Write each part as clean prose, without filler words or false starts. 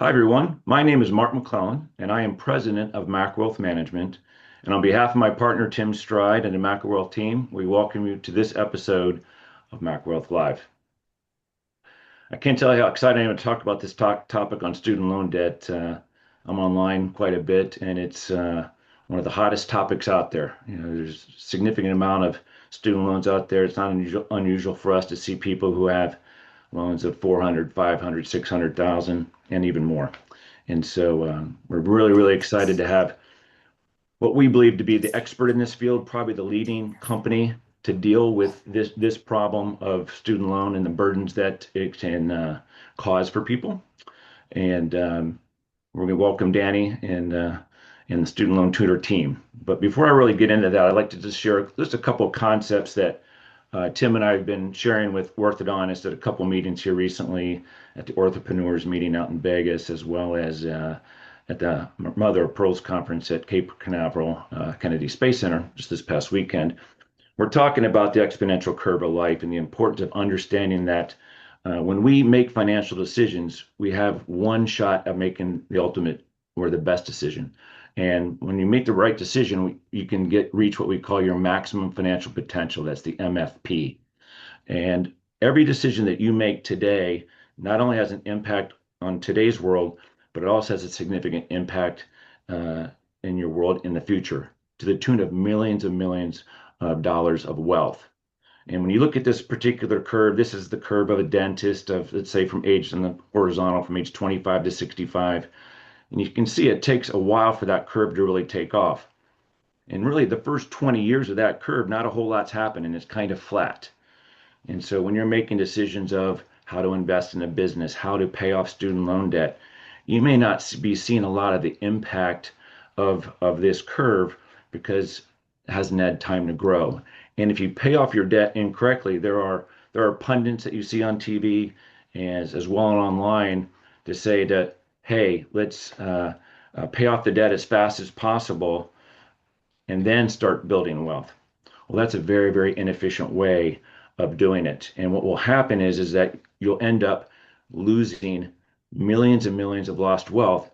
Hi, everyone. My name is Mart McClellan, and I am president of Mac Wealth Management. And on behalf of my partner, Tim Stride, and the Mac Wealth team, we welcome you to this episode of Mac Wealth Live. I can't tell you how excited I am to talk about this topic on student loan debt. I'm online quite a bit, and it's one of the hottest topics out there. There's a significant amount of student loans out there. It's not unusual for us to see people who have loans of 400, 500, 600,000, and even more. And so we're really, really excited to have what we believe to be the expert in this field, probably the leading company to deal with this problem of student loan and the burdens that it can cause for people. And we're going to welcome Dani and the Student Loan Tutor team. But before I really get into that, I'd like to just share just a couple of concepts that Tim and I have been sharing with orthodontists at a couple meetings here recently, at the Orthopreneurs meeting out in Vegas, as well as at the Mother of Pearls conference at Cape Canaveral Kennedy Space Center just this past weekend. We're talking about the exponential curve of life and the importance of understanding that when we make financial decisions, we have one shot at making the ultimate or the best decision. And when you make the right decision, you can reach what we call your maximum financial potential. That's the MFP. And every decision that you make today not only has an impact on today's world, but it also has a significant impact in your world in the future to the tune of millions of dollars of wealth. And when you look at this particular curve, this is the curve of a dentist of, let's say, from age in the horizontal from age 25 to 65. And you can see it takes a while for that curve to really take off. And really, the first 20 years of that curve, not a whole lot's happened, and it's kind of flat. And so when you're making decisions of how to invest in a business, how to pay off student loan debt, you may not be seeing a lot of the impact of this curve because it hasn't had time to grow. And if you pay off your debt incorrectly, there are pundits that you see on TV as well and online to say that, hey, let's pay off the debt as fast as possible and then start building wealth. Well, that's a very inefficient way of doing it. And what will happen is that you'll end up losing millions and millions of lost wealth,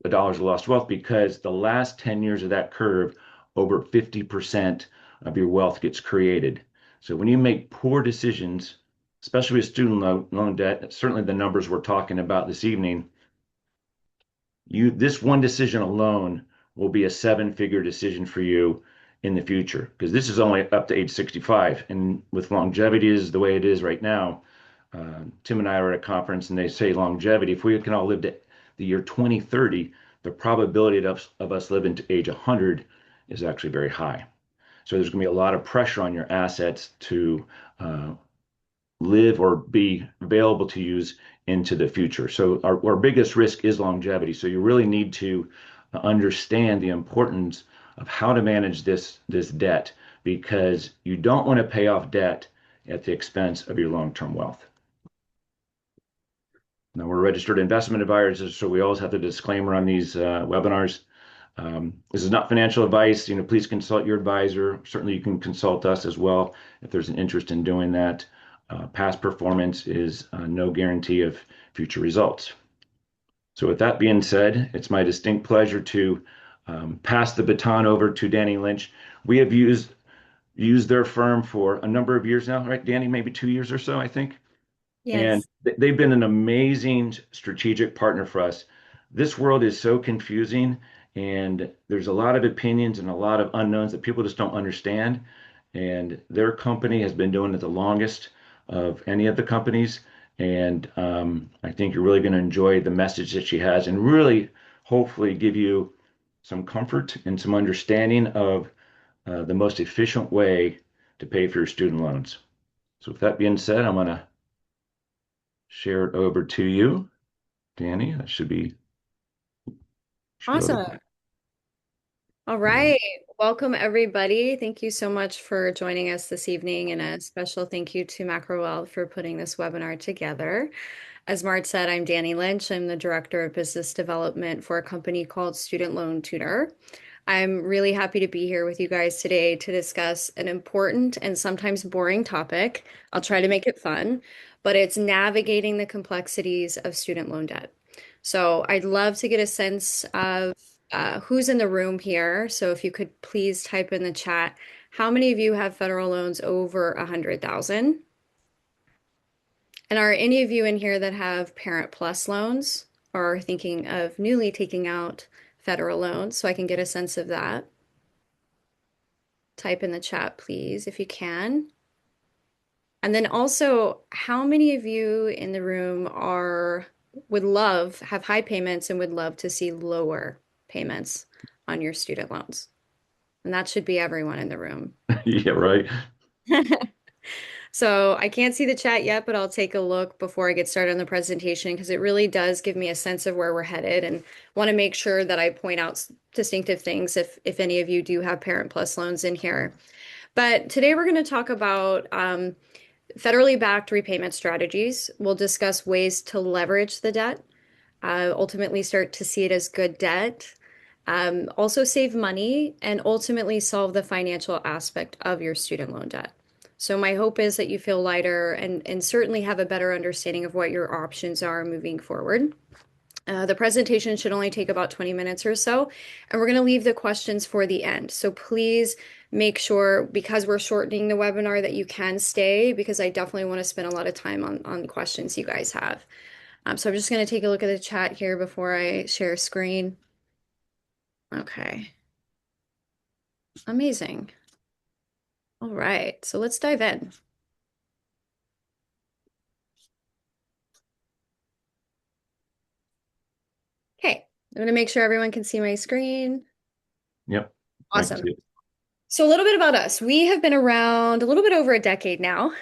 the dollars of lost wealth, because the last 10 years of that curve, over 50% of your wealth gets created. So when you make poor decisions, especially with student loan debt, certainly the numbers we're talking about this evening, this one decision alone will be a seven-figure decision for you in the future, because this is only up to age 65. And with longevity is the way it is right now, Tim and I are at a conference and they say longevity, if we can all live to the year 2030, the probability of us living to age 100 is actually very high. So there's going to be a lot of pressure on your assets to live or be available to use into the future. So our biggest risk is longevity. So you really need to understand the importance of how to manage this debt, because you don't want to pay off debt at the expense of your long-term wealth. Now, we're registered investment advisors, so we always have the disclaimer on these webinars. This is not financial advice. Please consult your advisor. Certainly, you can consult us as well if there's an interest in doing that. Past performance is no guarantee of future results. So with that being said, it's my distinct pleasure to pass the baton over to Dani Lynch. We have used their firm for a number of years now, right, Dani? Maybe 2 years or so, I think. And Yes. they've been an amazing strategic partner for us. This world is so confusing, and there's a lot of opinions and a lot of unknowns that people just don't understand. And their company has been doing it the longest of any of the companies. And I think you're really going to enjoy the message that she has and really hopefully give you some comfort and some understanding of the most efficient way to pay for your student loans. So with that being said, I'm going to share it over to you, Dani. That should load up. Awesome. All right. Welcome, everybody. Thank you so much for joining us this evening, and a special thank you to Macrowell for putting this webinar together. As Mart said, I'm Dani Lynch. I'm the Director of Business Development for a company called Student Loan Tutor. I'm really happy to be here with you guys today to discuss an important and sometimes boring topic. I'll try to make it fun, but it's navigating the complexities of student loan debt. So I'd love to get a sense of who's in the room here. So if you could please type in the chat, how many of you have federal loans over 100,000? And are any of you in here that have Parent Plus loans or are thinking of newly taking out federal loans so I can get a sense of that? Type in the chat, please, if you can. And then also, how many of you in the room have high payments and would love to see lower payments on your student loans? And that should be everyone in the room. Yeah, right. So I can't see the chat yet, but I'll take a look before I get started on the presentation because it really does give me a sense of where we're headed and want to make sure that I point out distinctive things if any of you do have Parent Plus loans in here. But today we're going to talk about federally backed repayment strategies. We'll discuss ways to leverage the debt, ultimately start to see it as good debt, also save money, and ultimately solve the financial aspect of your student loan debt. So my hope is that you feel lighter and certainly have a better understanding of what your options are moving forward. The presentation should only take about 20 minutes or so, and we're going to leave the questions for the end. So please make sure, because we're shortening the webinar, that you can stay because I definitely want to spend a lot of time on the questions you guys have. So I'm just going to take a look at the chat here before I share screen. Okay, amazing. All right, so let's dive in. Okay, I'm going to make sure everyone can see my screen. Yep. I can Awesome. see it. So, a little bit about us. We have been around a little bit over a decade now.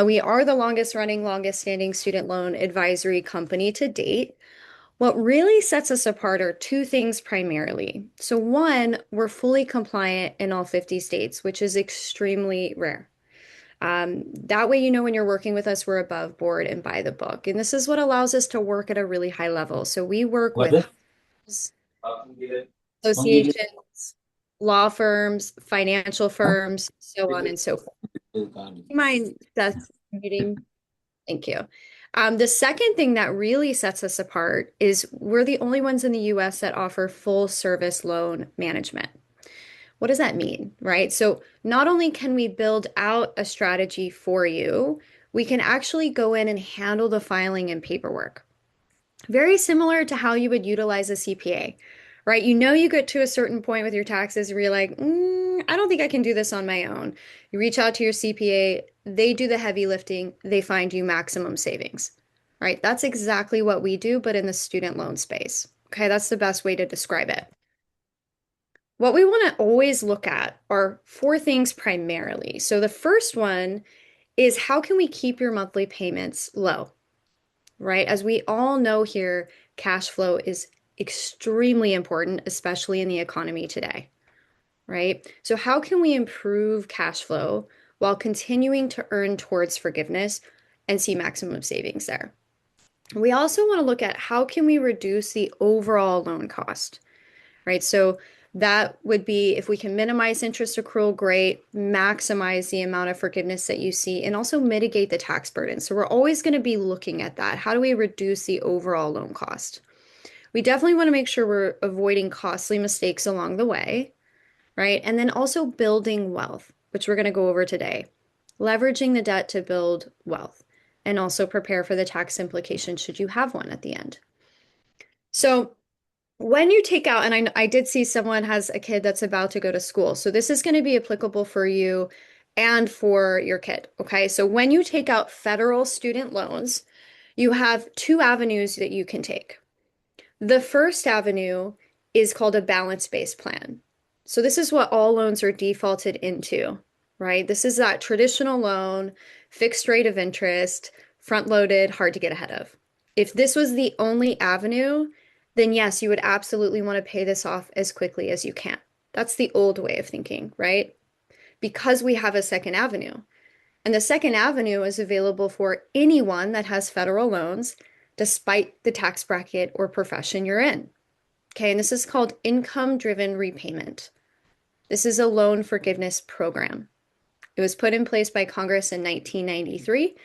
We are the longest running, longest standing student loan advisory company to date. What really sets us apart are two things primarily. So, one, we're fully compliant in all 50 states, which is extremely rare. That way, you know, when you're working with us, we're above board and by the book. And this is what allows us to work at a really high level. So, we work with associations, law firms, financial firms, so on and so forth. Mind that's muting? Thank you. The second thing that really sets us apart is we're the only ones in the US that offer full service loan management. What does that mean, right? So not only can we build out a strategy for you, we can actually go in and handle the filing and paperwork. Very similar to how you would utilize a CPA, right? You know, you get to a certain point with your taxes where you're like, I don't think I can do this on my own. You reach out to your CPA, they do the heavy lifting, they find you maximum savings, right? That's exactly what we do, but in the student loan space. Okay, that's the best way to describe it. What we want to always look at are four things primarily. So the first one is how can we keep your monthly payments low? Right? As we all know here, cash flow is extremely important, especially in the economy today, right? So, how can we improve cash flow while continuing to earn towards forgiveness and see maximum savings there? We also want to look at how can we reduce the overall loan cost, right? So, that would be if we can minimize interest accrual, great, maximize the amount of forgiveness that you see, and also mitigate the tax burden. So we're always going to be looking at that. How do we reduce the overall loan cost? We definitely want to make sure we're avoiding costly mistakes along the way, right? And then also building wealth, which we're going to go over today. Leveraging the debt to build wealth and also prepare for the tax implications should you have one at the end. So when you take out, and I did see someone has a kid that's about to go to school. So this is going to be applicable for you and for your kid. Okay. So when you take out federal student loans, you have two avenues that you can take. The first avenue is called a balance-based plan. So this is what all loans are defaulted into, right? This is that traditional loan, fixed rate of interest, front-loaded, hard to get ahead of. If this was the only avenue, then yes, you would absolutely want to pay this off as quickly as you can. That's the old way of thinking, right? Because we have a second avenue. And the second avenue is available for anyone that has federal loans, despite the tax bracket or profession you're in. Okay, and this is called income-driven repayment. This is a loan forgiveness program. It was put in place by Congress in 1993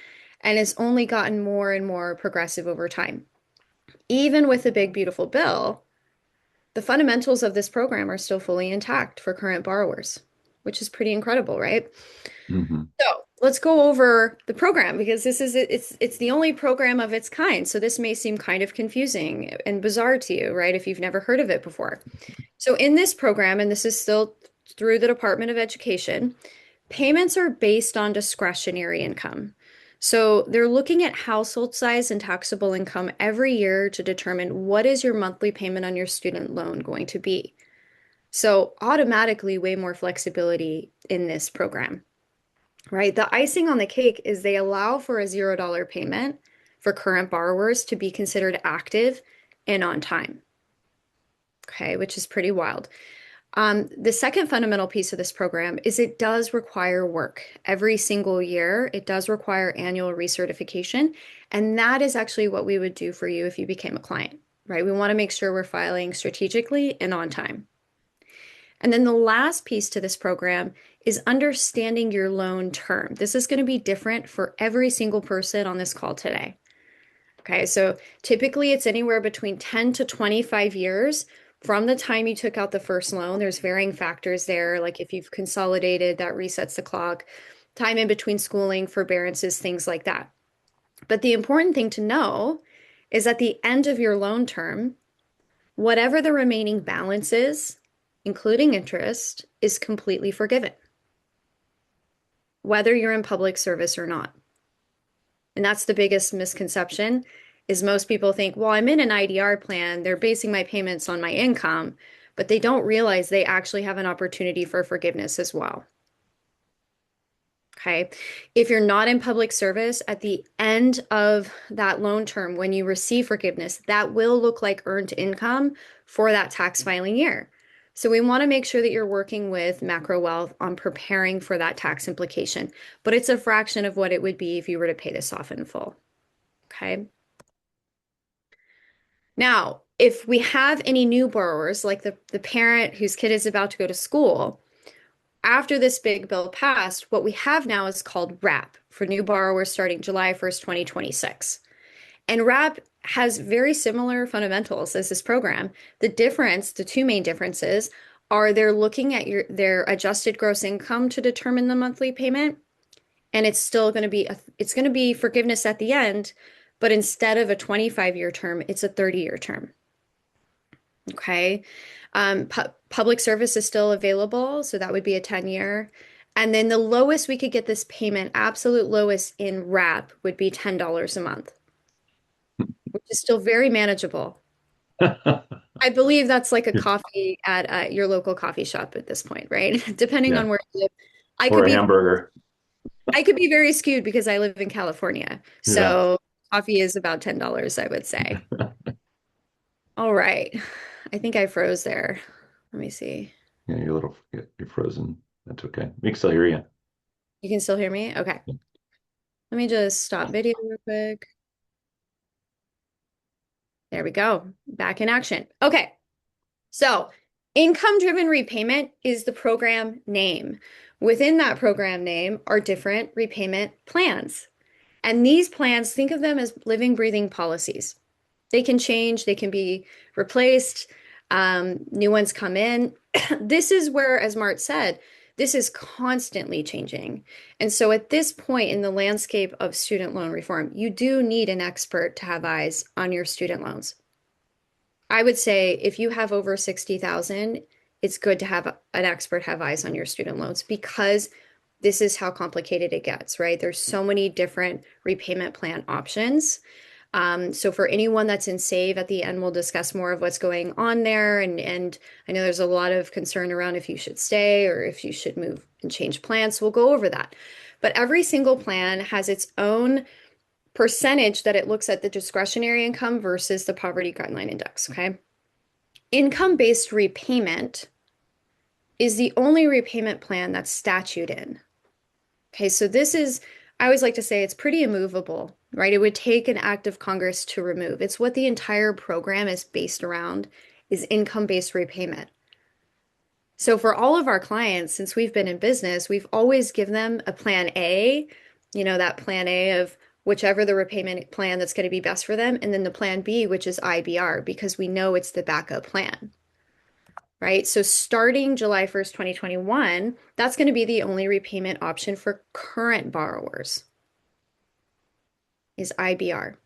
and has only gotten more and more progressive over time. even with the big, beautiful bill, the fundamentals of this program are still fully intact for current borrowers, which is pretty incredible, right? Hmm. So let's go over the program because it's the only program of its kind. So this may seem kind of confusing and bizarre to you, right? If you've never heard of it before. So in this program, and this is still through the Department of Education, payments are based on discretionary income. So they're looking at household size and taxable income every year to determine what is your monthly payment on your student loan going to be. So automatically way more flexibility in this program, right? The icing on the cake is they allow for a $0 payment for current borrowers to be considered active and on time. Okay, which is pretty wild. The second fundamental piece of this program is it does require work. Every single year, it does require annual recertification. And that is actually what we would do for you if you became a client, right? We want to make sure we're filing strategically and on time. And then the last piece to this program is understanding your loan term. This is going to be different for every single person on this call today. Okay, so typically it's anywhere between 10 to 25 years from the time you took out the first loan. There's varying factors there, like if you've consolidated, that resets the clock, time in between schooling, forbearances, things like that. But the important thing to know is at the end of your loan term, whatever the remaining balance is, including interest, is completely forgiven, whether you're in public service or not. And that's the biggest misconception is most people think, well, I'm in an IDR plan, they're basing my payments on my income, but they don't realize they actually have an opportunity for forgiveness as well. Okay. If you're not in public service at the end of that loan term, when you receive forgiveness, that will look like earned income for that tax filing year. So we want to make sure that you're working with Macro Wealth on preparing for that tax implication, but it's a fraction of what it would be if you were to pay this off in full. Okay. Now, if we have any new borrowers, like the parent whose kid is about to go to school, after this big bill passed, what we have now is called RAP for new borrowers starting July 1st, 2026. And RAP has very similar fundamentals as this program. The difference, the two main differences, are they're looking at their adjusted gross income to determine the monthly payment, and it's still going to be it's going to be forgiveness at the end, but instead of a 25-year term, it's a 30-year term. Okay. Public service is still available, so that would be a 10-year. And then the lowest we could get this payment, absolute lowest in RAP, would be $10 a month, which is still very manageable. I believe that's like a coffee at your local coffee shop at this point, right? Depending Yeah. on where you live. I Or could a be hamburger. I could be very skewed because I live in California. Yeah. So coffee is about $10, I would say. All right. I think I froze there. Let me see. Yeah, you're frozen. That's okay. We can still hear you. You can still hear me? Okay. Let me just stop video real quick. There we go. Back in action. Okay. So, income-driven repayment is the program name. Within that program name are different repayment plans. And these plans, think of them as living, breathing policies. They can change, they can be replaced, new ones come in. This is where, as Mart said, this is constantly changing. And so at this point in the landscape of student loan reform, you do need an expert to have eyes on your student loans. I would say if you have over 60,000, it's good to have an expert have eyes on your student loans because this is how complicated it gets, right? There's so many different repayment plan options. So for anyone that's in Save at the end, we'll discuss more of what's going on there. And I know there's a lot of concern around if you should stay or if you should move and change plans. So we'll go over that. But every single plan has its own percentage that it looks at the discretionary income versus the poverty guideline index. Okay. Income-based repayment is the only repayment plan that's statute in. Okay, so this is, I always like to say it's pretty immovable, right? It would take an act of Congress to remove. It's what the entire program is based around is income-based repayment. So for all of our clients, since we've been in business, we've always given them a plan A, that plan A of whichever the repayment plan that's going to be best for them, and then the plan B, which is IBR, because we know it's the backup plan, right? So starting July 1st, 2021, that's going to be the only repayment option for current borrowers is IBR.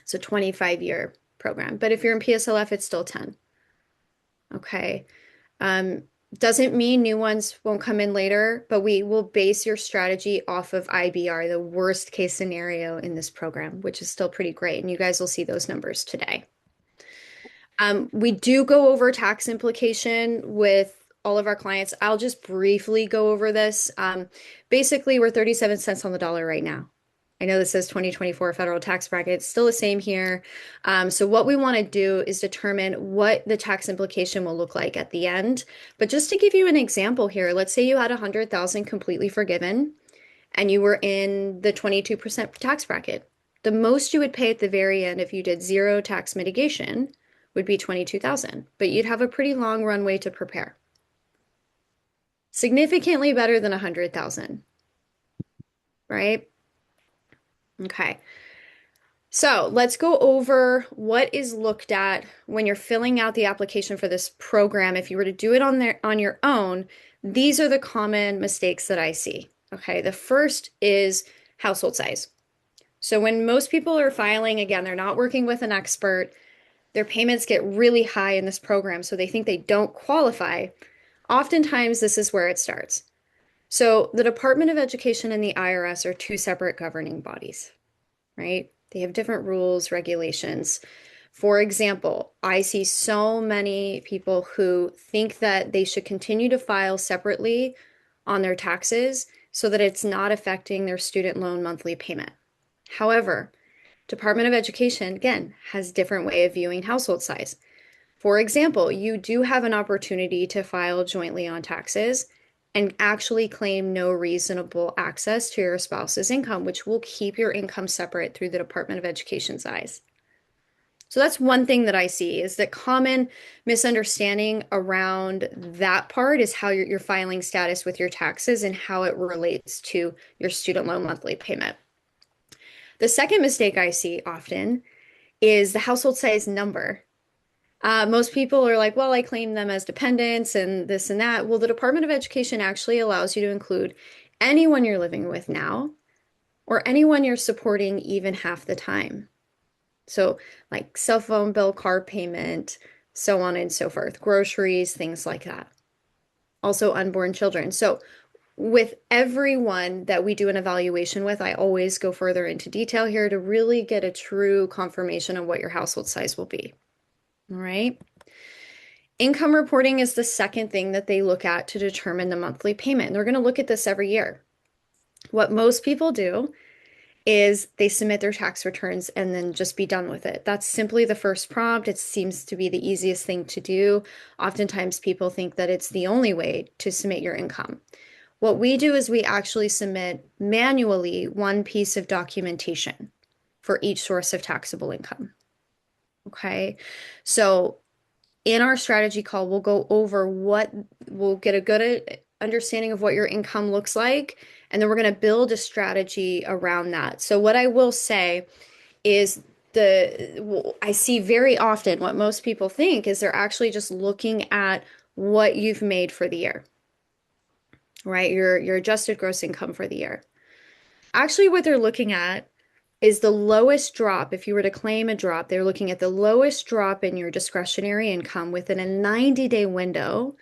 It's a 25-year program. But if you're in PSLF, it's still 10. Okay. Um, doesn't mean new ones won't come in later, but we will base your strategy off of IBR, the worst case scenario in this program, which is still pretty great. And you guys will see those numbers today. We do go over tax implication with all of our clients. I'll just briefly go over this. Basically, we're 37 cents on the dollar right now. I know this says 2024 federal tax bracket. It's still the same here. So what we want to do is determine what the tax implication will look like at the end. But just to give you an example here, let's say you had 100,000 completely forgiven and you were in the 22% tax bracket. The most you would pay at the very end if you did zero tax mitigation would be 22,000, but you'd have a pretty long runway to prepare. Significantly better than 100,000, right? Okay. So let's go over what is looked at when you're filling out the application for this program. If you were to do it on your own, these are the common mistakes that I see. Okay, the first is household size. So when most people are filing, again, they're not working with an expert, their payments get really high in this program, so they think they don't qualify. Oftentimes, this is where it starts. So the Department of Education and the IRS are two separate governing bodies, right? They have different rules, regulations. For example, I see so many people who think that they should continue to file separately on their taxes so that it's not affecting their student loan monthly payment. However, Department of Education, again, has a different way of viewing household size. For example, you do have an opportunity to file jointly on taxes and actually claim no reasonable access to your spouse's income, which will keep your income separate through the Department of Education's eyes. So that's one thing that I see is that common misunderstanding around that part is how your filing status with your taxes and how it relates to your student loan monthly payment. The second mistake I see often is the household size number. Most people are like, well, I claim them as dependents and this and that. Well, the Department of Education actually allows you to include anyone you're living with now or anyone you're supporting even half the time. So, like cell phone bill, car payment, so on and so forth, groceries, things like that. Also, unborn children. So, with everyone that we do an evaluation with, I always go further into detail here to really get a true confirmation of what your household size will be. All right. Income reporting is the second thing that they look at to determine the monthly payment. And they're going to look at this every year. What most people do is they submit their tax returns and then just be done with it. That's simply the first prompt. It seems to be the easiest thing to do. Oftentimes people think that it's the only way to submit your income. What we do is we actually submit manually one piece of documentation for each source of taxable income. Okay. So in our strategy call, we'll go over we'll get a good understanding of what your income looks like, and then we're going to build a strategy around that. So what I will say is I see very often what most people think is they're actually just looking at what you've made for the year, right? Your adjusted gross income for the year. Actually, what they're looking at is the lowest drop. If you were to claim a drop, they're looking at the lowest drop in your discretionary income within a 90-day window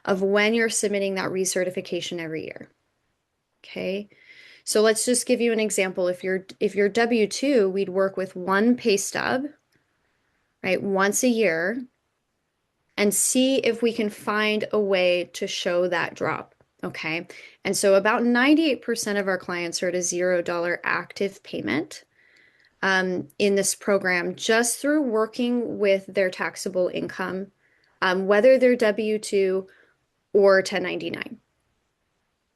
of when you're submitting that recertification every year. Okay. So let's just give you an example. If you're W-2, we'd work with one pay stub, right, once a year and see if we can find a way to show that drop. Okay. And so about 98% of our clients are at a $0 active payment in this program just through working with their taxable income, whether they're W-2 or 1099.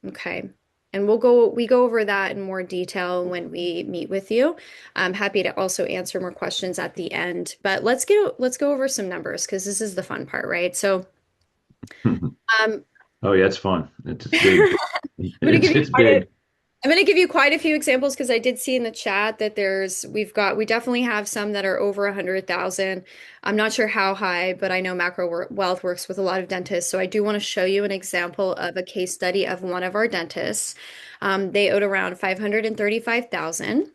Okay. And we go over that in more detail when we meet with you. I'm happy to also answer more questions at the end, but let's go over some numbers because this is the fun part, right? So, um, Oh yeah, it's fun. It's big. I'm gonna give It's you it's big. I'm going to give you quite a few examples because I did see in the chat that we definitely have some that are over 100,000. I'm not sure how high, but I know Wealth works with a lot of dentists. So I do want to show you an example of a case study of one of our dentists. They owed around 535,000.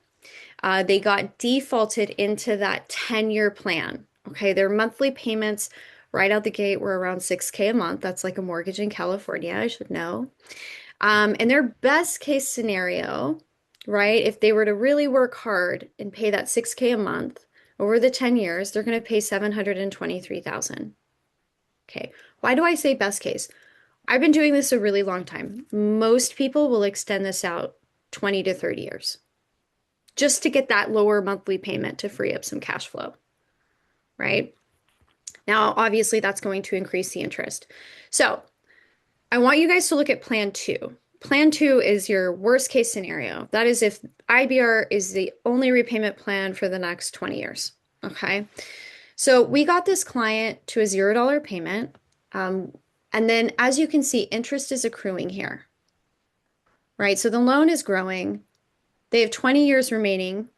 They got defaulted into that 10-year plan. Okay, their monthly payments right out the gate were around 6K a month. That's like a mortgage in California, I should know. And their best case scenario, right, if they were to really work hard and pay that 6K a month over the 10 years, they're going to pay 723,000. Okay. Why do I say best case? I've been doing this a really long time. Most people will extend this out 20 to 30 years just to get that lower monthly payment to free up some cash flow, right? Now, obviously, that's going to increase the interest. So, I want you guys to look at plan two. Plan two is your worst case scenario. That is if IBR is the only repayment plan for the next 20 years. Okay. So we got this client to a $0 payment. Um, and then as you can see, interest is accruing here, right? So the loan is growing. They have 20 years remaining.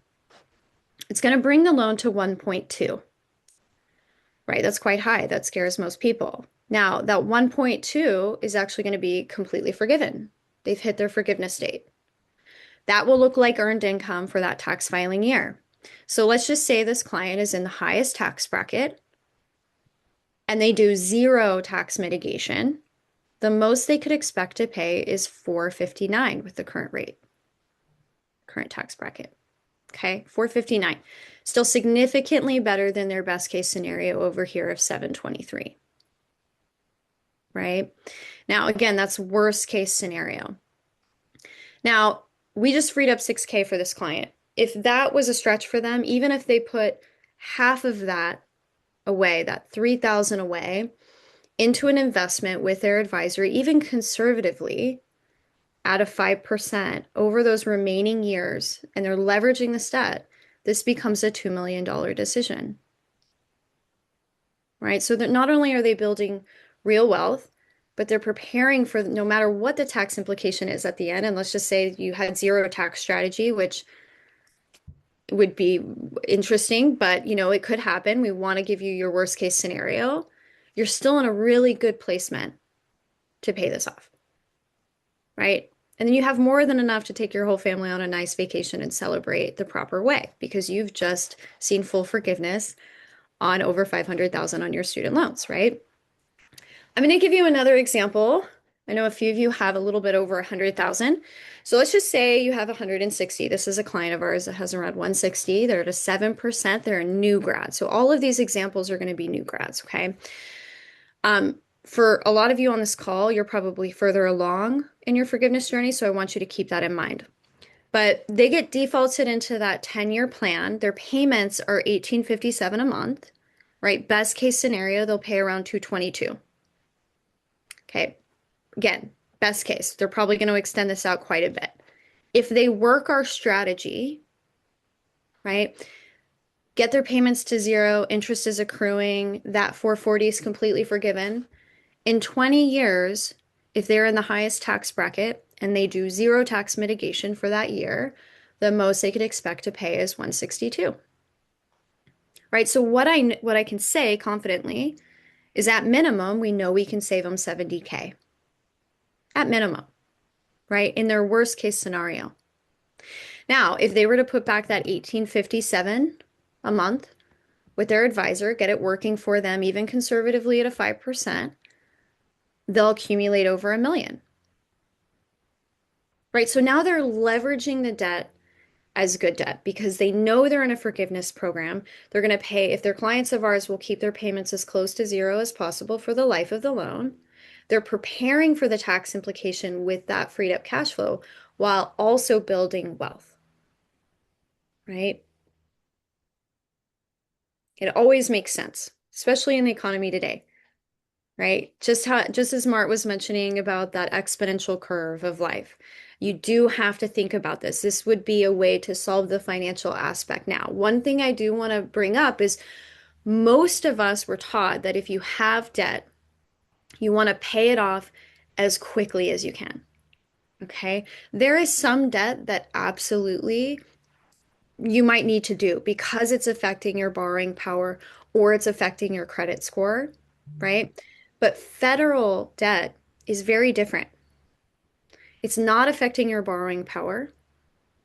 It's going to bring the loan to 1.2, right? That's quite high. That scares most people. Now, that 1.2 is actually going to be completely forgiven. They've hit their forgiveness date. That will look like earned income for that tax filing year. So let's just say this client is in the highest tax bracket and they do zero tax mitigation. The most they could expect to pay is 459 with the current rate, current tax bracket. Okay, 459. Still significantly better than their best case scenario over here of 723. Right? Now, again, that's worst case scenario. Now, we just freed up 6K for this client. If that was a stretch for them, even if they put half of that away, that 3,000 away, into an investment with their advisor, even conservatively at a 5% over those remaining years, and they're leveraging this debt, this becomes a $2 million decision, right? So that not only are they building real wealth, but they're preparing for no matter what the tax implication is at the end. And let's just say you had zero tax strategy, which would be interesting, but it could happen. We want to give you your worst case scenario. You're still in a really good placement to pay this off, right? And then you have more than enough to take your whole family on a nice vacation and celebrate the proper way because you've just seen full forgiveness on over 500,000 on your student loans, right? I'm going to give you another example. I know a few of you have a little bit over 100,000. So let's just say you have 160. This is a client of ours that has around 160. They're at a 7%. They're a new grad. So all of these examples are going to be new grads, okay? For a lot of you on this call, you're probably further along in your forgiveness journey, so I want you to keep that in mind. But they get defaulted into that 10-year plan. Their payments are $1,857 a month, right? Best case scenario, they'll pay around $222. Okay. Again, best case, they're probably going to extend this out quite a bit. If they work our strategy, right, get their payments to zero, interest is accruing, that 440 is completely forgiven. In 20 years, if they're in the highest tax bracket and they do zero tax mitigation for that year, the most they could expect to pay is 162. Right? So what I can say confidently is at minimum, we know we can save them 70K. At minimum, right? In their worst case scenario. Now, if they were to put back that 1857 a month with their advisor, get it working for them, even conservatively at a 5%, they'll accumulate over $1 million. Right? So now they're leveraging the debt as good debt because they know they're in a forgiveness program. They're going to pay, if they're clients of ours, will keep their payments as close to zero as possible for the life of the loan. They're preparing for the tax implication with that freed up cash flow while also building wealth, right? It always makes sense, especially in the economy today, right? Just as Mart was mentioning about that exponential curve of life. You do have to think about this. This would be a way to solve the financial aspect. Now, one thing I do want to bring up is most of us were taught that if you have debt, you want to pay it off as quickly as you can. Okay. There is some debt that absolutely you might need to do because it's affecting your borrowing power or it's affecting your credit score, right? But federal debt is very different. It's not affecting your borrowing power,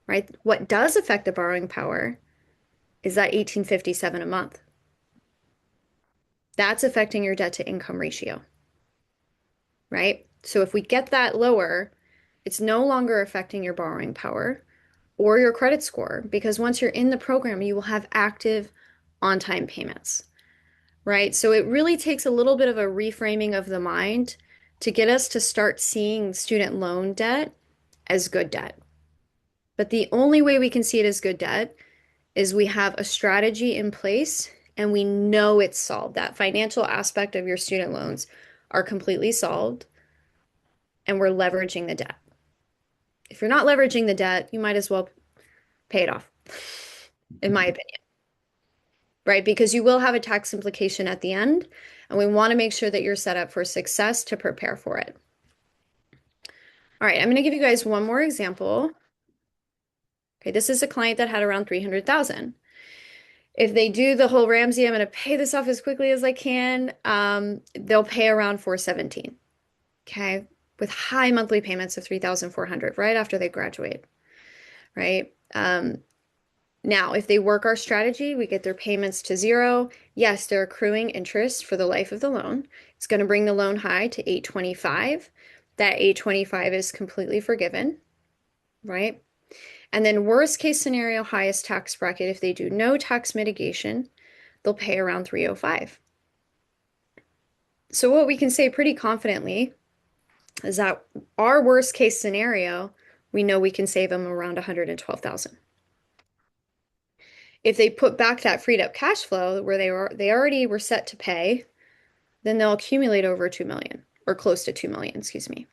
right? What does affect the borrowing power is that 1857 a month. That's affecting your debt to income ratio, right? So if we get that lower, it's no longer affecting your borrowing power or your credit score because once you're in the program, you will have active on-time payments, right? So it really takes a little bit of a reframing of the mind to get us to start seeing student loan debt as good debt. But the only way we can see it as good debt is we have a strategy in place and we know it's solved. That financial aspect of your student loans are completely solved and we're leveraging the debt. If you're not leveraging the debt, you might as well pay it off, in my opinion, right? Because you will have a tax implication at the end, and we want to make sure that you're set up for success to prepare for it. All right, I'm going to give you guys one more example. Okay, this is a client that had around 300,000. If they do the whole Ramsey, I'm going to pay this off as quickly as I can, they'll pay around 417. Okay, with high monthly payments of 3,400 right after they graduate, right? Now, if they work our strategy, we get their payments to zero. Yes, they're accruing interest for the life of the loan. It's going to bring the loan high to 825. That 825 is completely forgiven, right? And then worst case scenario, highest tax bracket, if they do no tax mitigation, they'll pay around 305. So what we can say pretty confidently is that our worst case scenario, we know we can save them around 112,000. If they put back that freed up cash flow where they already were set to pay, then they'll accumulate over 2 million or close to 2 million, excuse me.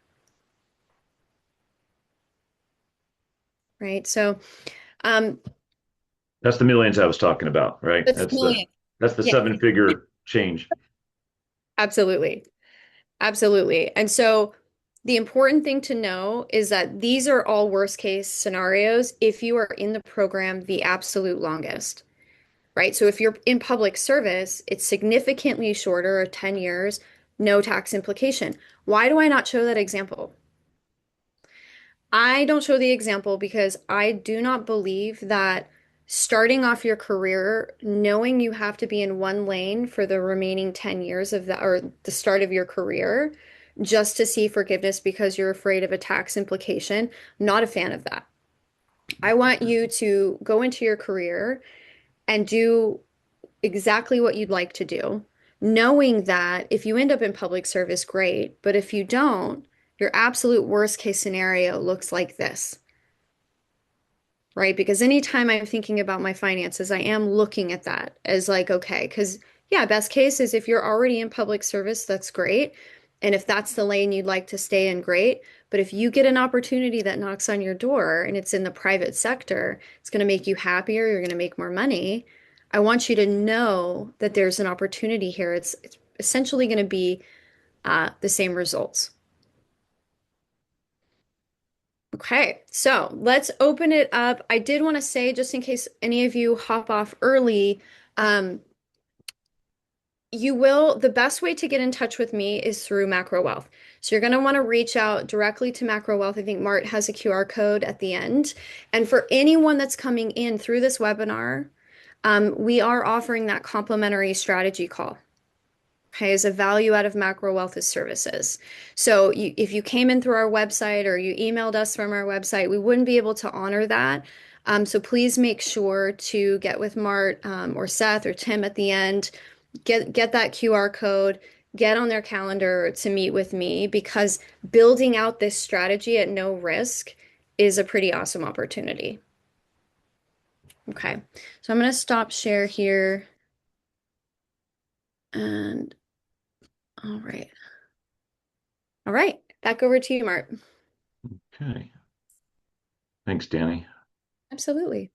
Right? So, um That's the millions I was talking about, right? that's million. That's the Yeah, seven-figure change. absolutely. Absolutely. And so the important thing to know is that these are all worst case scenarios if you are in the program the absolute longest. Right? So if you're in public service, it's significantly shorter, 10 years, no tax implication. Why do I not show that example? I don't show the example because I do not believe that starting off your career knowing you have to be in one lane for the remaining 10 years of that or the start of your career just to see forgiveness because you're afraid of a tax implication, not a fan of that. I want you to go into your career and do exactly what you'd like to do, knowing that if you end up in public service, great, but if you don't, your absolute worst case scenario looks like this, right? Because anytime I'm thinking about my finances, I am looking at that as like, okay, because yeah, best case is if you're already in public service, that's great. And if that's the lane you'd like to stay in, great. But if you get an opportunity that knocks on your door and it's in the private sector, it's going to make you happier, you're going to make more money. I want you to know that there's an opportunity here. It's essentially going to be the same results. Okay, so let's open it up. I did want to say, just in case any of you hop off early, um, the best way to get in touch with me is through Macro Wealth. So you're going to want to reach out directly to Macro Wealth. I think Mart has a QR code at the end. And for anyone that's coming in through this webinar, we are offering that complimentary strategy call. Okay, as a value out of Macro Wealth services. So if you came in through our website or you emailed us from our website, we wouldn't be able to honor that. So please make sure to get with Mart or Seth or Tim at the end. Get that QR code. Get on their calendar to meet with me because building out this strategy at no risk is a pretty awesome opportunity. Okay, so I'm going to stop share here. And all right. All right, back over to you, Mart. Okay. Thanks, Danny. Absolutely.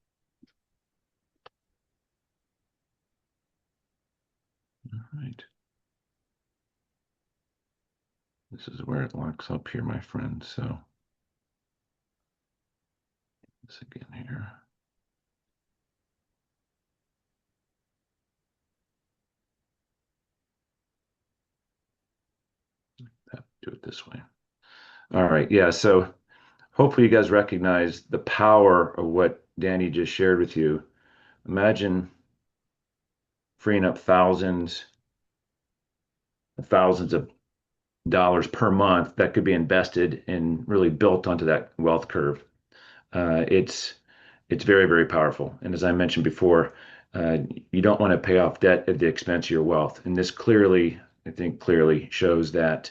All right. This is where it locks up here, my friend. So This again here. Do it this way. All right. Yeah. So hopefully you guys recognize the power of what Dani just shared with you. Imagine freeing up thousands of dollars per month that could be invested and really built onto that wealth curve. It's very, very powerful. And as I mentioned before, you don't want to pay off debt at the expense of your wealth. And this clearly, I think, clearly shows that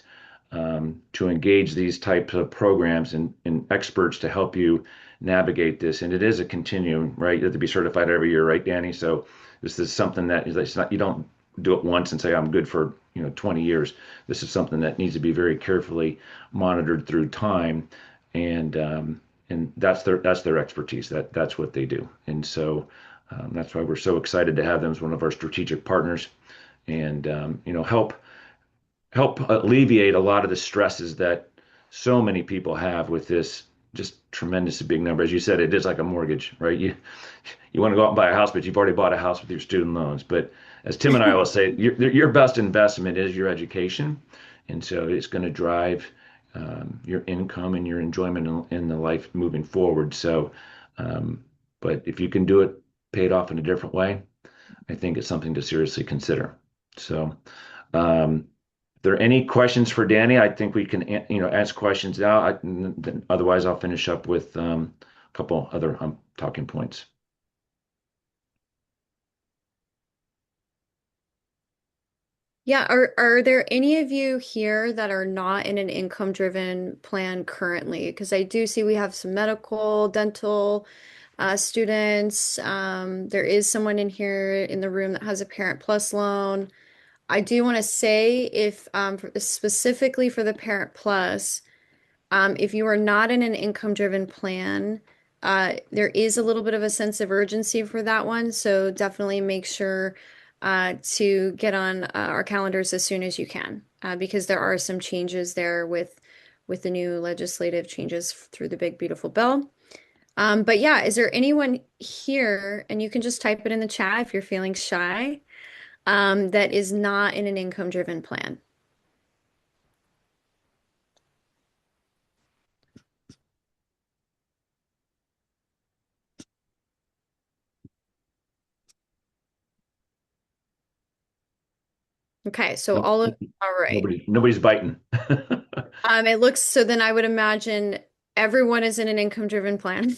to engage these types of programs and experts to help you navigate this. And it is a continuum, right? You have to be certified every year, right, Dani? So this is something that is it's not you don't do it once and say I'm good for 20 years. This is something that needs to be very carefully monitored through time, and that's their expertise. That's what they do, and so that's why we're so excited to have them as one of our strategic partners, and help alleviate a lot of the stresses that so many people have with this just tremendous big number. As you said, it is like a mortgage, right? You want to go out and buy a house, but you've already bought a house with your student loans. But as Tim and I always say, your best investment is your education, and so it's going to drive your income and your enjoyment in the life moving forward. So, but if you can do it paid off in a different way, I think it's something to seriously consider. So, if there are any questions for Dani, I think we can, ask questions now. Otherwise, I'll finish up with a couple other talking points. Yeah, are there any of you here that are not in an income-driven plan currently? Because I do see we have some medical, dental students. There is someone in here in the room that has a Parent Plus loan. I do want to say if specifically for the Parent Plus, if you are not in an income-driven plan, there is a little bit of a sense of urgency for that one. So definitely make sure to get on our calendars as soon as you can, because there are some changes there with the new legislative changes through the big beautiful bill. But yeah, is there anyone here, and you can just type it in the chat if you're feeling shy, that is not in an income-driven plan? Okay, so Nope, all right. nobody's biting. It looks so then I would imagine everyone is in an income-driven plan.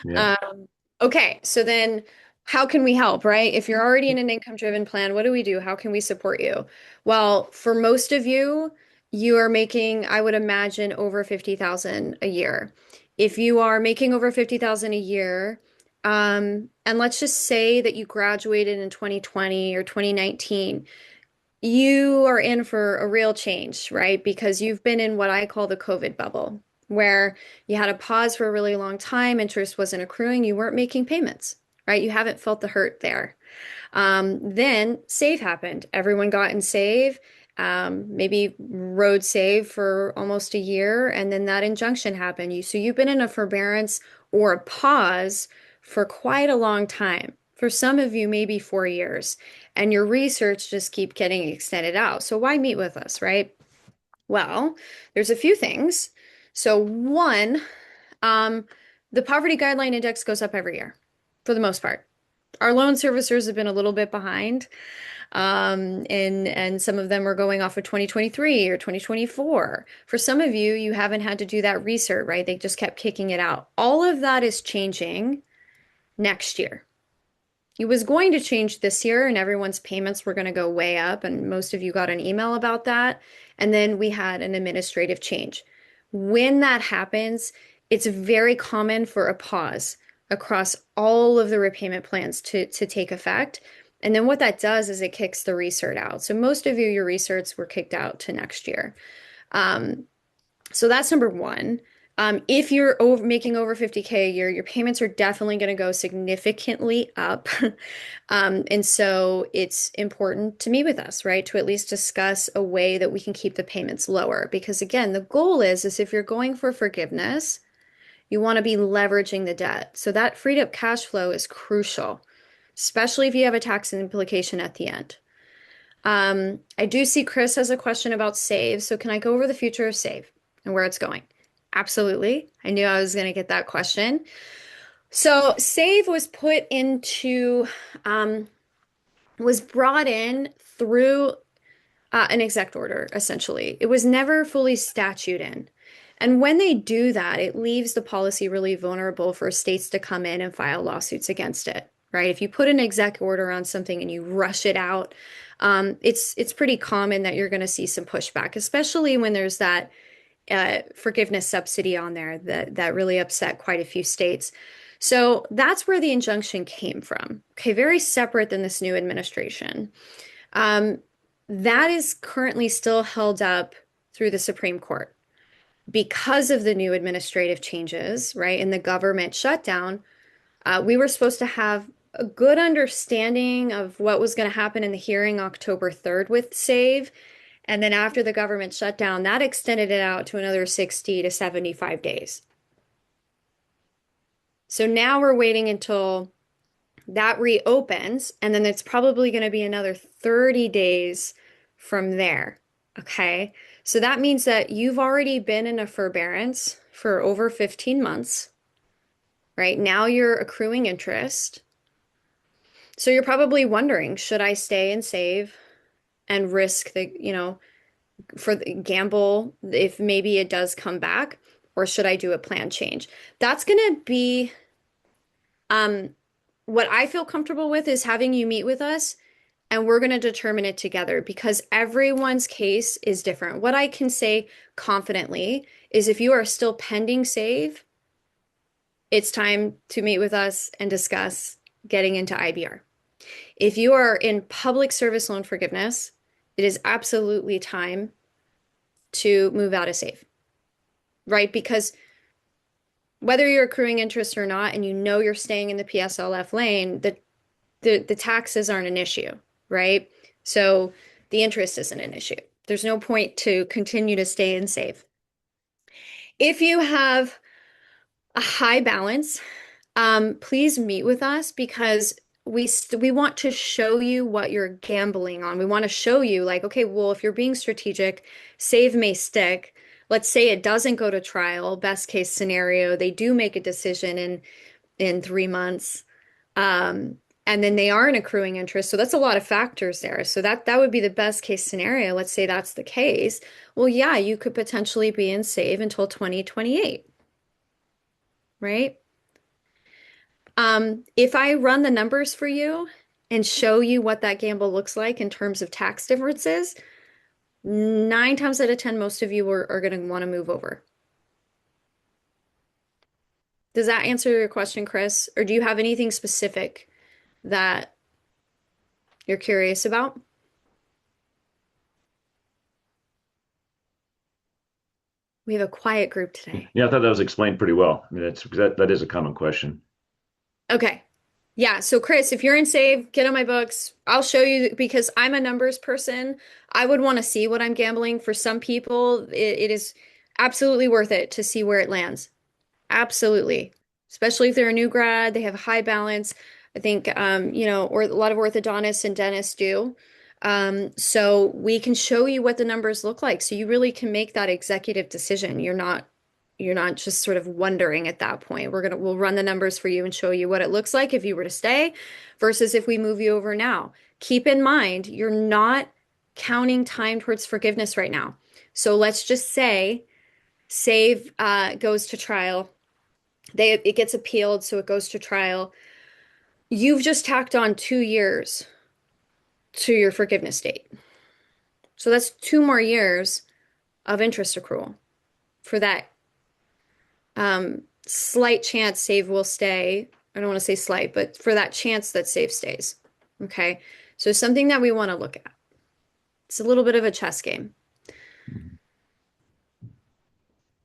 Yeah. Um, okay, so then how can we help, right? If you're already in an income-driven plan, what do we do? How can we support you? Well, for most of you, you are making, I would imagine, over 50,000 a year. If you are making over 50,000 a year, and let's just say that you graduated in 2020 or 2019, you are in for a real change, right? Because you've been in what I call the COVID bubble, where you had a pause for a really long time, interest wasn't accruing, you weren't making payments, right? You haven't felt the hurt there. Then Save happened. Everyone got in Save, maybe rode Save for almost a year, and then that injunction happened. So you've been in a forbearance or a pause for quite a long time. For some of you, maybe 4 years, and your research just keep getting extended out. So why meet with us, right? Well, there's a few things. So one, um, the poverty guideline index goes up every year for the most part. Our loan servicers have been a little bit behind, and some of them are going off of 2023 or 2024. For some of you, you haven't had to do that research, right? They just kept kicking it out. All of that is changing next year. It was going to change this year, and everyone's payments were going to go way up, and most of you got an email about that. And then we had an administrative change. When that happens, it's very common for a pause across all of the repayment plans to take effect. And then what that does is it kicks the recert out. So most of you, your recerts were kicked out to next year. Um, so that's number one. If you're making over 50K a year, your payments are definitely going to go significantly up. And so it's important to meet with us, right? To at least discuss a way that we can keep the payments lower. Because again, the goal is if you're going for forgiveness, You want to be leveraging the debt. So that freed up cash flow is crucial, especially if you have a tax implication at the end. I do see Chris has a question about save. So can I go over the future of save and where it's going? Absolutely. I knew I was going to get that question. So save was put into, um, was brought in through an exec order, essentially. It was never fully statute in. And when they do that, it leaves the policy really vulnerable for states to come in and file lawsuits against it, right? If you put an exec order on something and you rush it out, it's pretty common that you're going to see some pushback, especially when there's that forgiveness subsidy on there that really upset quite a few states. So that's where the injunction came from. Okay, very separate than this new administration. Um, that is currently still held up through the Supreme Court because of the new administrative changes, right? In the government shutdown, we were supposed to have a good understanding of what was going to happen in the hearing October 3rd with SAVE. And then after the government shutdown, that extended it out to another 60 to 75 days. So now we're waiting until that reopens, and then it's probably going to be another 30 days from there. Okay. So that means that you've already been in a forbearance for over 15 months, right? Now you're accruing interest. So you're probably wondering, should I stay and save and risk for the gamble if maybe it does come back, or should I do a plan change? That's going to be um, what I feel comfortable with is having you meet with us and we're going to determine it together because everyone's case is different. What I can say confidently is if you are still pending save, it's time to meet with us and discuss getting into IBR. If you are in public service loan forgiveness, it is absolutely time to move out of save, right? Because whether you're accruing interest or not, and you know you're staying in the PSLF lane, the taxes aren't an issue, right? So the interest isn't an issue. There's no point to continue to stay and save. If you have a high balance, please meet with us because we want to show you what you're gambling on. We want to show you like, okay, well, if you're being strategic, save may stick. Let's say it doesn't go to trial, best case scenario, they do make a decision in 3 months. Um, and then they aren't accruing interest. So that's a lot of factors there. So that would be the best case scenario. Let's say that's the case. Well, yeah, you could potentially be in save until 2028, right? If I run the numbers for you and show you what that gamble looks like in terms of tax differences, 9 times out of 10, most of you are going to want to move over. Does that answer your question, Chris? Or do you have anything specific that you're curious about? We have a quiet group today. Yeah, I thought that was explained pretty well. I mean, that is a common question. Okay. Yeah. So, Chris, if you're in Save, get on my books. I'll show you because I'm a numbers person. I would want to see what I'm gambling. For some people, it is absolutely worth it to see where it lands. Absolutely. Especially if they're a new grad, they have a high balance. I think, or a lot of orthodontists and dentists do. So we can show you what the numbers look like. So you really can make that executive decision. You're not just sort of wondering at that point. We'll run the numbers for you and show you what it looks like if you were to stay versus if we move you over now. Keep in mind, you're not counting time towards forgiveness right now. So let's just say Save goes to trial. It gets appealed, so it goes to trial. You've just tacked on 2 years to your forgiveness date. So that's 2 more years of interest accrual for that slight chance Save will stay. I don't want to say slight, but for that chance that Save stays. Okay. So something that we want to look at. It's a little bit of a chess game.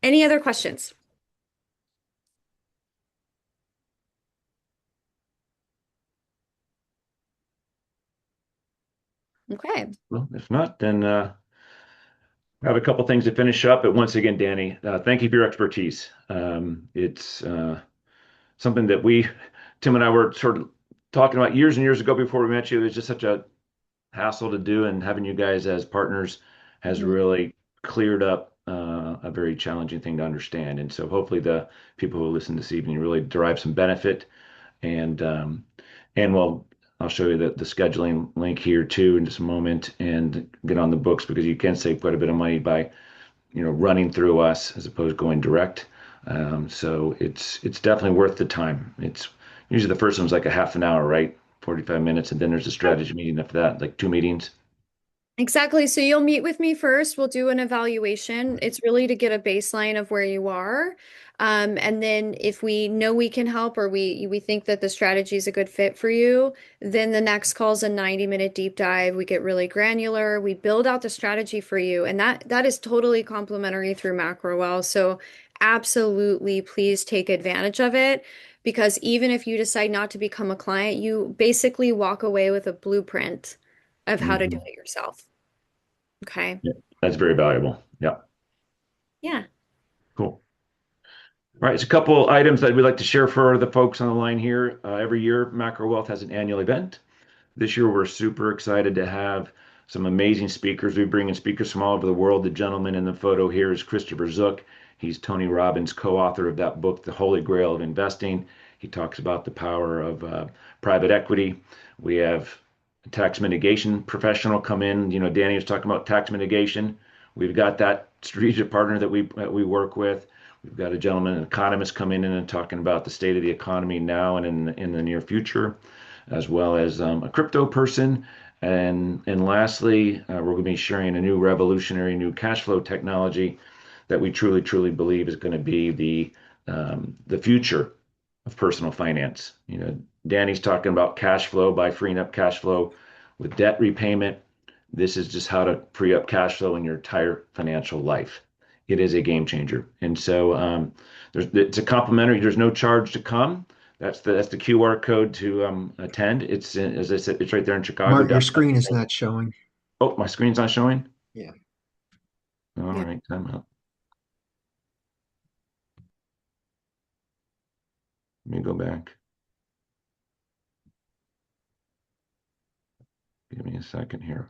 Any other questions? Okay. Well, if not, then I have a couple things to finish up, but once again, Danny, thank you for your expertise. It's something that Tim and I were sort of talking about years and years ago before we met you. It was just such a hassle to do, and having you guys as partners has Mhm. really cleared up a very challenging thing to understand. And so hopefully the people who listen this evening really derive some benefit. And well, I'll show you the scheduling link here too in just a moment and get on the books because you can save quite a bit of money by running through us as opposed to going direct. So it's definitely worth the time. It's usually the first one's like a half an hour, right? 45 minutes, and then there's a strategy meeting after that, like two meetings. Exactly. So you'll meet with me first. We'll do an evaluation. It's really to get a baseline of where you are. And then if we know we can help or we think that the strategy is a good fit for you, then the next call is a 90-minute deep dive. We get really granular. We build out the strategy for you. And that is totally complimentary through Macrowell. So absolutely please take advantage of it because even if you decide not to become a client, you basically walk away with a blueprint of how to do Mhm. it yourself. Okay. Yeah, that's very valuable. Yeah, Yeah. cool. All right, it's a couple items that we'd like to share for the folks on the line here. Every year, Macro Wealth has an annual event. This year, we're super excited to have some amazing speakers. We bring in speakers from all over the world. The gentleman in the photo here is Christopher Zook. He's Tony Robbins' co-author of that book, The Holy Grail of Investing. He talks about the power of private equity. We have a tax mitigation professional come in. Danny was talking about tax mitigation. We've got that strategic partner that we work with. We've got a gentleman, an economist, come in and talking about the state of the economy now and in the near future, as well as a crypto person. And lastly, we're going to be sharing a new revolutionary new cash flow technology that we truly, truly believe is going to be the future of personal finance. Danny's talking about cash flow by freeing up cash flow with debt repayment. This is just how to free up cash flow in your entire financial life. It is a game changer. And so it's a complimentary. There's no charge to come. That's the QR code to attend. As I said, it's right there in Chicago Mart, your downtown. screen is not showing. Oh, my screen's not showing. Yeah. All Yeah. right, time out. Let me go back. Give me a second here,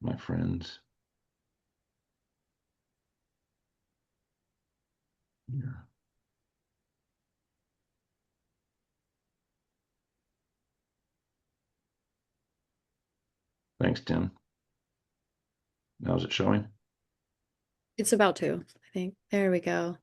my friends. Here. Thanks, Tim. Now is it showing? It's about to, I think. There we go.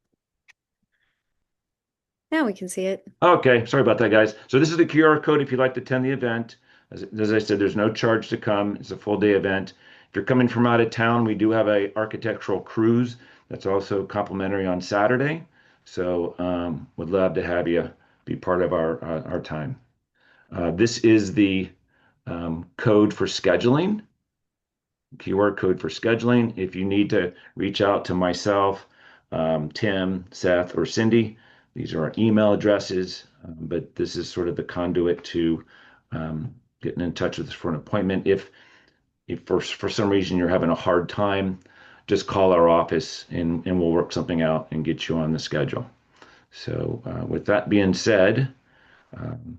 Now we can see it. Okay, sorry about that, guys. So this is the QR code if you'd like to attend the event. As I said, there's no charge to come. It's a full day event. If you're coming from out of town, we do have a architectural cruise that's also complimentary on Saturday. So would love to have you be part of our time. This is the code for scheduling. QR code for scheduling. If you need to reach out to myself, Tim, Seth, or Cindy, these are our email addresses. But this is sort of the conduit to getting in touch with us for an appointment. If for some reason you're having a hard time, just call our office and we'll work something out and get you on the schedule. So, with that being said, um,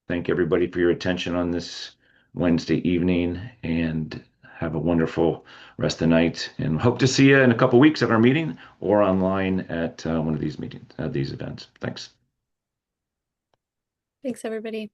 thank everybody for your attention on this Wednesday evening and have a wonderful rest of the night. And hope to see you in a couple weeks at our meeting or online at one of these meetings, these events. Thanks. Thanks, everybody.